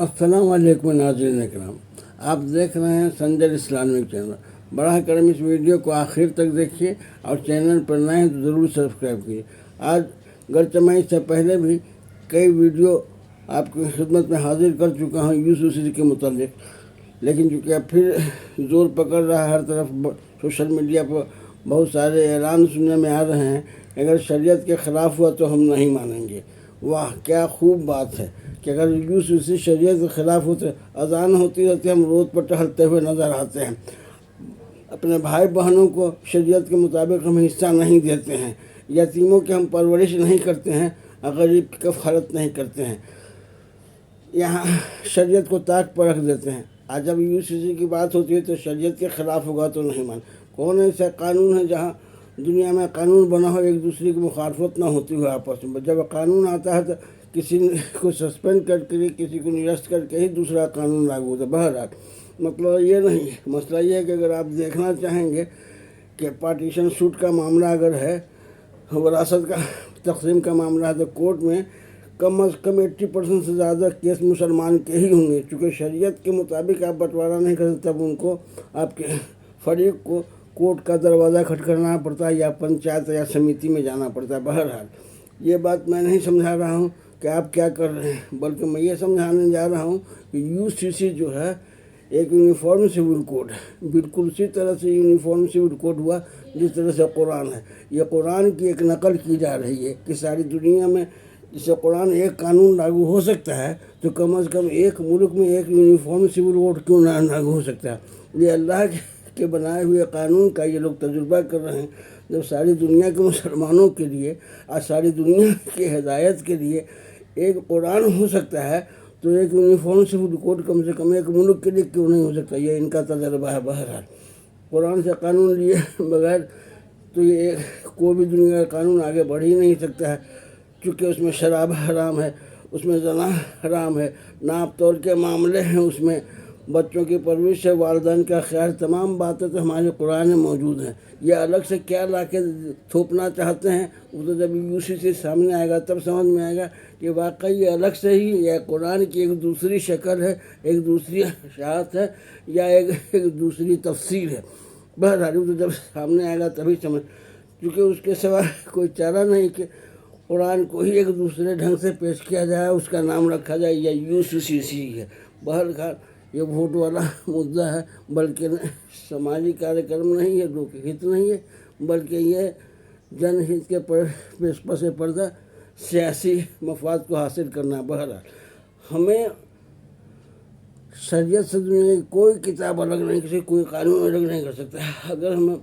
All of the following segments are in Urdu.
السلام علیکم ناظرین اکرام، آپ دیکھ رہے ہیں سنجر اسلامک چینل۔ براہ کرم اس ویڈیو کو آخر تک دیکھیے اور چینل پر نئے ہیں تو ضرور سبسکرائب کیجیے۔ آج گرچہ میں اس سے پہلے بھی کئی ویڈیو آپ کی خدمت میں حاضر کر چکا ہوں یوسوسی کے متعلق، لیکن چونکہ اب پھر زور پکڑ رہا ہے، ہر طرف سوشل میڈیا پر بہت سارے اعلان سننے میں آ رہے ہیں کہ اگر شریعت کے خلاف ہوا تو ہم نہیں مانیں گے۔ واہ، کیا خوب بات ہے کہ اگر یوسوسی شریعت کے خلاف ہوتے، اذان ہوتی رہتی، ہم روڈ پر ٹہلتے ہوئے نظر آتے ہیں، اپنے بھائی بہنوں کو شریعت کے مطابق ہم حصہ نہیں دیتے ہیں، یتیموں کی ہم پرورش نہیں کرتے ہیں، غریب کی کفالت نہیں کرتے ہیں، یہاں شریعت کو طاق پر رکھ دیتے ہیں۔ آج جب یوسوسی کی بات ہوتی ہے تو شریعت کے خلاف ہوگا تو نہیں مان۔ کون ایسا قانون ہے جہاں دنیا میں قانون بنا ہو ایک دوسرے کی مخالفت نہ ہوتی ہو آپس میں؟ جب قانون آتا ہے تو کسی کو سسپینڈ کر کے، کسی کو نرست کر کے ہی دوسرا قانون لاگو ہوتا ہے۔ بہرحال مطلب یہ نہیں، مسئلہ یہ ہے کہ اگر آپ دیکھنا چاہیں گے کہ پارٹیشن سوٹ کا معاملہ اگر ہے، وراثت کا تقسیم کا معاملہ ہے، تو کورٹ میں کم از کم 80% سے زیادہ کیس مسلمان کے ہی ہوں گے، چونکہ شریعت کے مطابق آپ بٹوارا نہیں کر سکتے، تب ان کو آپ کے فریق کو کورٹ کا دروازہ کھٹکھٹانا پڑتا ہے یا پنچایت یا سمیتی میں جانا پڑتا ہے۔ بہرحال یہ بات میں نہیں سمجھا رہا ہوں کہ آپ کیا کر رہے ہیں، بلکہ میں یہ سمجھانے جا رہا ہوں کہ یوسوسی جو ہے ایک یونیفارم سول کوڈ ہے، بالکل اسی طرح سے یونیفارم سول کوڈ ہوا جس طرح سے قرآن ہے۔ یہ قرآن کی ایک نقل کی جا رہی ہے کہ ساری دنیا میں جس سے قرآن ایک قانون لاگو ہو سکتا ہے تو کم از کم ایک ملک میں ایک یونیفارم سول کوڈ کیوں نہ لاگو ہو سکتا ہے؟ یہ اللہ کے بنائے ہوئے قانون کا یہ لوگ تجربہ کر رہے ہیں۔ جب ساری دنیا کے مسلمانوں کے لیے اور ساری دنیا کی ہدایت کے لیے ایک قرآن ہو سکتا ہے تو ایک یونیفارم سول کوڈ کم سے کم ایک ملک کے لیے کیوں نہیں ہو سکتا؟ یہ ان کا تجربہ ہے۔ بہرحال قرآن سے قانون لیے بغیر تو یہ کوئی بھی دنیا کا قانون آگے بڑھ ہی نہیں سکتا ہے، چونکہ اس میں شراب حرام ہے، اس میں زنا حرام ہے، ناپ تول کے معاملے ہیں، اس میں بچوں کی پرورش ہے، والدین کا خیال، تمام باتیں تو ہمارے قرآن میں موجود ہیں۔ یہ الگ سے کیا لا کے تھوپنا چاہتے ہیں، وہ تو جب یوسوسی سامنے آئے گا تب سمجھ میں آئے گا کہ واقعی یہ الگ سے ہی یہ قرآن کی ایک دوسری شکل ہے، ایک دوسری اشاعت ہے، یا ایک دوسری تفسیر ہے۔ بہرحال وہ تو جب سامنے آئے گا تبھی سمجھ، کیونکہ اس کے سوا کوئی چارہ نہیں کہ قرآن کو ہی ایک دوسرے ڈھنگ سے پیش کیا جائے، اس کا نام رکھا جائے یا یوسوسی ہے۔ بہرحال یہ ووٹ والا مدعا ہے، بلکہ سماجی کاریہ کرم نہیں ہے، لوک ہت نہیں ہے، بلکہ یہ جن ہت کے پس پردہ سیاسی مفاد کو حاصل کرنا ہے۔ بہرحال ہمیں شریعت سے دنیا کی کوئی کتاب الگ نہیں کر سکتی، کوئی قانون الگ نہیں کر سکتا۔ اگر ہمیں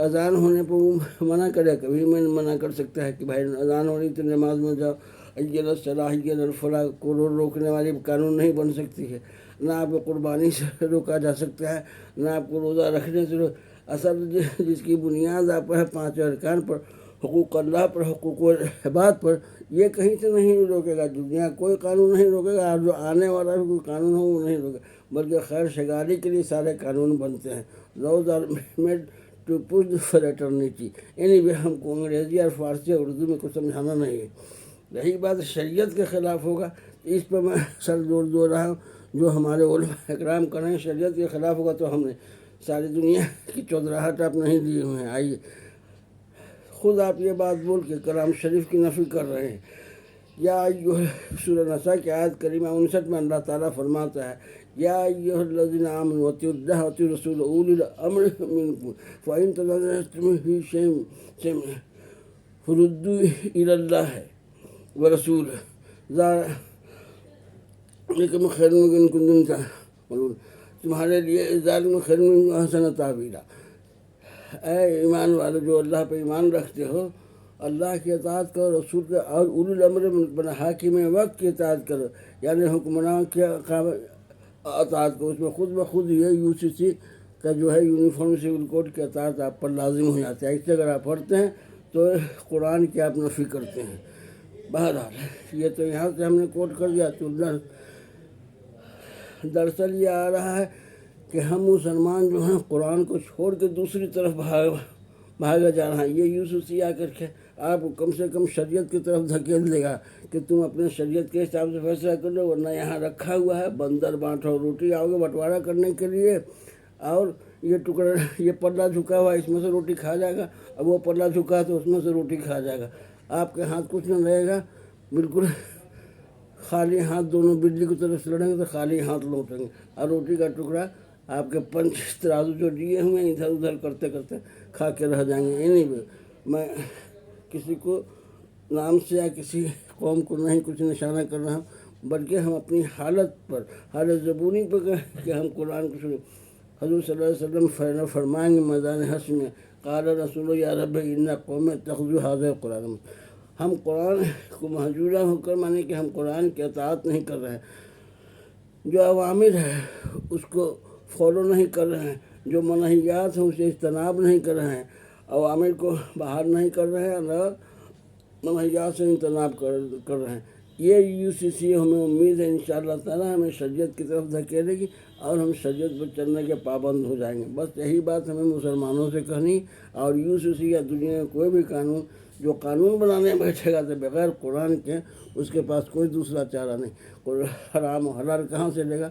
اذان ہونے پر وہ منع کرے، کبھی میں منع کر سکتا ہے کہ بھائی اذان ہو رہی تو نماز میں جاؤ، حی علی الصلاۃ حی علی الفلاح کو روکنے والی قانون نہیں بن سکتی ہے۔ نہ آپ کو قربانی سے روکا جا سکتا ہے، نہ آپ کو روزہ رکھنے سے اصل جس کی بنیاد آپ ہے 5 ارکان پر، حقوق اللہ پر، حقوق العباد پر، یہ کہیں سے نہیں روکے گا۔ دنیا کوئی قانون نہیں روکے گا، اور جو آنے والا بھی کوئی قانون ہو وہ نہیں روکے گا، بلکہ خیر شگاری کے لیے سارے قانون بنتے ہیں۔ laws are made to push the fraternity۔ anyway ہم کو انگریزی اور فارسی اور اردو میں کچھ سمجھانا نہیں ہے۔ رہی بات شریعت کے خلاف ہوگا، اس پر میں سر زور دے رہا ہوں، جو ہمارے علماء اکرام کر رہے ہیں شریعت کے خلاف ہوگا تو ہم نے ساری دنیا کی چودراہٹ آپ نہیں دیے ہوئے ہیں۔ آئیے خود آپ یہ بات بول کے کلام شریف کی نفی کر رہے ہیں۔ یا سورہ نساء کی آیت کریمہ 59 میں اللہ تعالیٰ فرماتا ہے، یا ایھا الذین آمنوا اطیعوا اللہ واطیعوا الرسول واولی الامر منکم فإن تنازعتم فی شیء فردوہ الی اللہ ورسولہ ذالکم خیر ان کنتم تعلمون، تمہارے لیے ذالکم خیر واحسن تأویلا۔ اے ایمان والو جو اللہ پہ ایمان رکھتے ہو، اللہ کی اطاعت کرو، رسول کا اور اولی الامر بنا حاکم وقت کی اطاعت کرو، یعنی حکمران کی اطاعت کرو۔ اس میں خود بخود یہ یوسوسی کا جو ہے یونیفارم سول کوڈ کی اطاعت آپ پر لازم ہو جاتا ہے۔ اس سے اگر آپ پڑھتے ہیں تو قرآن کی آپ نفی کرتے ہیں۔ بہرحال یہ تو یہاں سے ہم نے کوٹ کر دیا، تو دراصل یہ آ رہا ہے کہ ہم مسلمان جو ہیں قرآن کو چھوڑ کے دوسری طرف بھاگا جا رہا ہے۔ یہ یوسوسی آ کر کے آپ کو کم سے کم شریعت کی طرف دھکیل دے گا کہ تم اپنے شریعت کے حساب سے فیصلہ کر لو، ورنہ یہاں رکھا ہوا ہے بندر بانٹو روٹی، آؤ گے بٹوارا کرنے کے لیے، اور یہ ٹکڑا یہ پلہ جھکا ہوا ہے اس میں سے روٹی کھا جائے گا، اب وہ پلہ جھکا ہے تو اس میں سے روٹی کھا جائے گا، آپ کے ہاتھ کچھ نہ رہے گا، بالکل خالی ہاتھ دونوں بجلی کی طرف سے لڑیں گے تو خالی ہاتھ لوٹیں گے، اور روٹی کا ٹکڑا آپ کے پنچ ترازو جو دیے ہوئے ہیں ادھر ادھر کرتے کرتے کھا کے رہ جائیں گے۔ نہیں، میں کسی کو نام سے یا کسی قوم کو نہیں کچھ نشانہ کر رہا ہوں، بلکہ ہم اپنی حالت پر، حالت زبونی پر کہ ہم قرآن کو سنیں۔ حضور صلی اللہ علیہ وسلم فرمائیں گے میدان حشر میں، قال رسول یا رب ان قوم اتخذوا ھذا القرآن، ہم قرآن کو محجورہ ہو کر، مانے کہ ہم قرآن کی اطاعت نہیں کر رہے ہیں، جو اوامر ہے اس کو فالو نہیں کر رہے ہیں، جو منہیات ہیں اسے اجتناب نہیں کر رہے ہیں، اوامر کو باہر نہیں کر رہے ہیں اور منہیات سے اجتناب کر رہے ہیں۔ یہ UCC ہمیں امید ہے انشاءاللہ تعالیٰ ہمیں شریعت کی طرف دھکیلے گی اور ہم شریعت پر چلنے کے پابند ہو جائیں گے۔ بس یہی بات ہمیں مسلمانوں سے کہنی، اور UCC یا دنیا میں کوئی بھی قانون جو قانون بنانے بیٹھے گا تو بغیر قرآن کے اس کے پاس کوئی دوسرا چارہ نہیں۔ حرام و حلال کہاں سے لے گا؟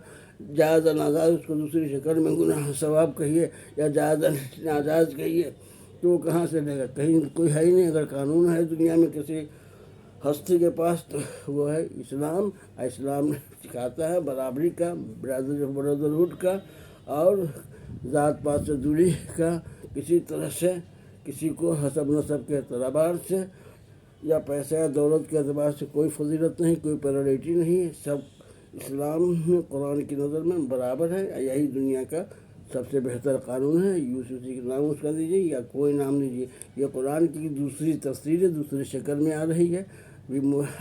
جائز و ناجائز اس کو دوسری شکل میں گناہ ثواب کہیے یا جائز ناجائز کہیے، تو وہ کہاں سے لے گا؟ کہیں کوئی ہے ہی نہیں۔ اگر قانون ہے دنیا میں کسی ہستی کے پاس تو وہ ہے اسلام۔ اسلام سکھاتا ہے برابری کا، برادرہڈ کا، اور ذات پات سے دوری کا، کسی طرح سے کسی کو حسب نسب کے اعتبار سے یا پیسہ یا دولت کے اعتبار سے کوئی فضیلت نہیں، کوئی پیرالٹی نہیں ہے، سب اسلام میں قرآن کی نظر میں برابر ہے۔ یہی دنیا کا سب سے بہتر قانون ہے۔ UCC کا نام اس کا دیجیے یا کوئی نام دیجیے، یہ قرآن کی دوسری تفسیر دوسری شکل میں آ رہی ہے۔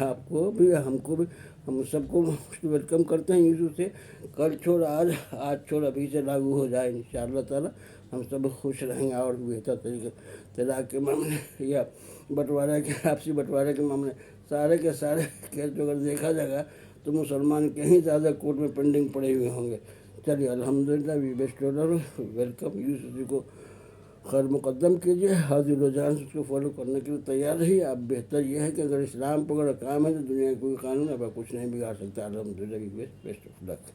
آپ کو بھی، ہم کو بھی، ہم سب کو ویلکم کرتے ہیں UCC سے۔ کل چھوڑ آج، آج چھوڑ ابھی سے لاگو ہو جائے انشاءاللہ تعالیٰ، ہم سب خوش رہیں گے اور بہتر طریقے طلاق کے معاملے یا بٹوارہ کے، آپسی بٹوارے کے معاملے، سارے کے سارے کیس جو اگر دیکھا جائے گا تو مسلمان کہیں زیادہ کورٹ میں پینڈنگ پڑے ہوئے ہوں گے۔ چلیے الحمدللہ، وی بیسٹ آرڈر، ویلکم۔ UCC کو خیر مقدم کیجیے، حاضر و جان سے اس کو فالو کرنے کے لیے تیار رہیے۔ اب بہتر یہ ہے کہ اگر اسلام پر اگر کام ہے تو دنیا کا کوئی قانون اب کچھ نہیں بگاڑ سکتا۔ الحمدللہ، وی بیسٹ آف لک۔